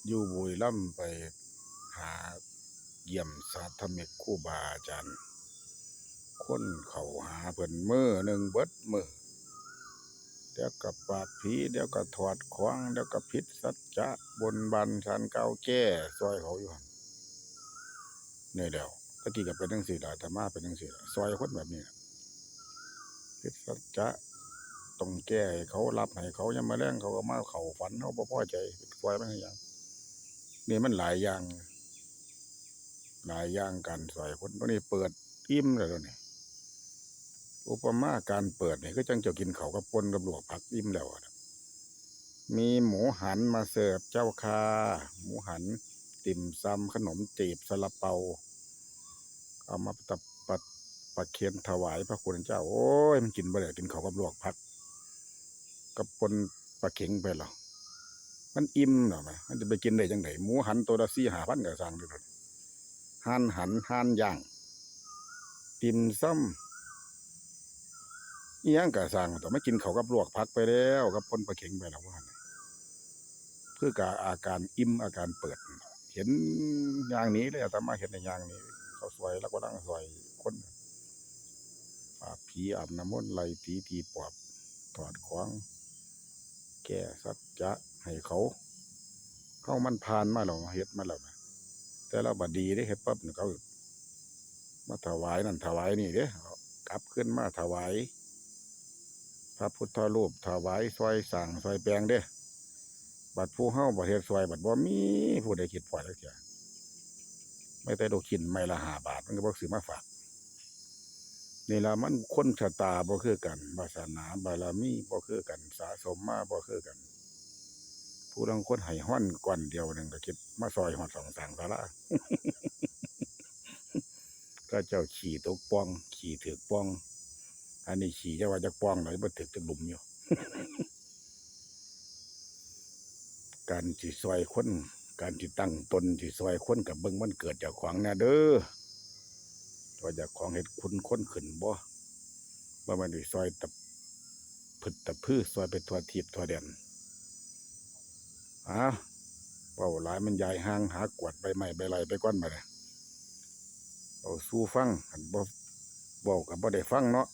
อยู่บุรีรัมย์ไปหาเยี่ยมสาธมิกครูบาอาจารย์คนเขาหาเพิ่นมื้อหนึ่งเบิดมื้อเดี๋ยวก็ปราบผีเดี๋ยวก็ถอดของเดี๋ยวก็ผิดสัจจะบนบันสันเก่าแก้ซอยเขาอยู่หั่นนี่แหล้วตะกี้ก็เป็นจังซี่ล่ะอาตมาเป็นจังซี่ล่ะซอยคนแบบนี้ล่ะผิดสัจจะต้องแก้ให้เขารับให้เขายามมื้อแลงเขาก็มาเข้าฝันเฮาบ่พอใจซอยมันให้หยังนี่มันหลายอย่างการซอยคนพวกนี้เปิดอิ่มแล้วเดี๋ยวนี้อุปมาการเปิดนี่คือจังเจ้ากินข้าวกับป่นกับลวกผักอิ่มแล้วอะมีหมูหันมาเสิร์ฟเจ้าค่ะหมูหันติ่มซำขนมจีบซาลาเปาเอามาประเคนถวายพระคุณเจ้าโอ้ยมันกินบ่ได้กินข้าวกับลวกผักกับป่นปลาเข็งไปหรอมันอิ่มหรอมันจะไปกินได้จังไดหมูหันตัวละ4-5 พันก็สั่งด้วยห่านหันห่านย่างติ่มซำอีหยังก็สั่งแต่ไม่กินข้าวกับลวกผักไปแล้วกับป่นปลาเข็งไปแล้วว่าเพื่อกอาการอิ่มอาการเปิดเห็นอย่างนี้เลยอาตมาเห็นในอย่างนี้เขาสวยแล้วก็นั่งสวยคนผีอาบน้ำมนต์ไล่ผีตีปอบถอดขวางแก้สัจจะให้เขามันผ่านมาแล้วเฮ็ดมาแล้วแต่เราบัดดีได้เฮ็ดปั๊บเขามาถวายนั่นถวายนี่เด้กลับขึ้นมาถวายพระพุทธรูปถวายซอยสั่งซอยแปลงเด้บัดผู้เฮาบัดเฮ็ดซอยบัดบ่มีผู้ใดคิดพอจักเที่ยไม่แต่ลูกชิ้นไม่ละ5 บาทมันก็บ่ซื้อมาฝากนี่ล่ะมันคนชะตาบ่คือกันวาสนาบารมีบ่คือกันสะสมมาบ่คือกันผู้ลางคนให้ฮ้อนก้อนเดียวนึงก็คิดมาซอยฮอด2 สร้างศาลาก็เจ้าขี่ตกป้องขี่ถึกป้องอันนี้ขี่จะว่าจักป้องไหนบ่ถึกจักหลุมอยู่การสิซอยคนการสิตั้งตนสิซอยคนกับเบิ่งมันเกิดจากของแน่เด้อว่าจากของเฮ็ดคุณคนขึ้นบ่ว่ามันสิซอยตะพึดตะพื้อซอยไปทั่วทิพย์ทั่วแดนเว้าหลายมันยายห่างหากวาดใบไม้ใบไรไปก่อนบัดนี้เอาสู่ฟังคันบ่เว้าก็บ่ได้ฟังเนาะ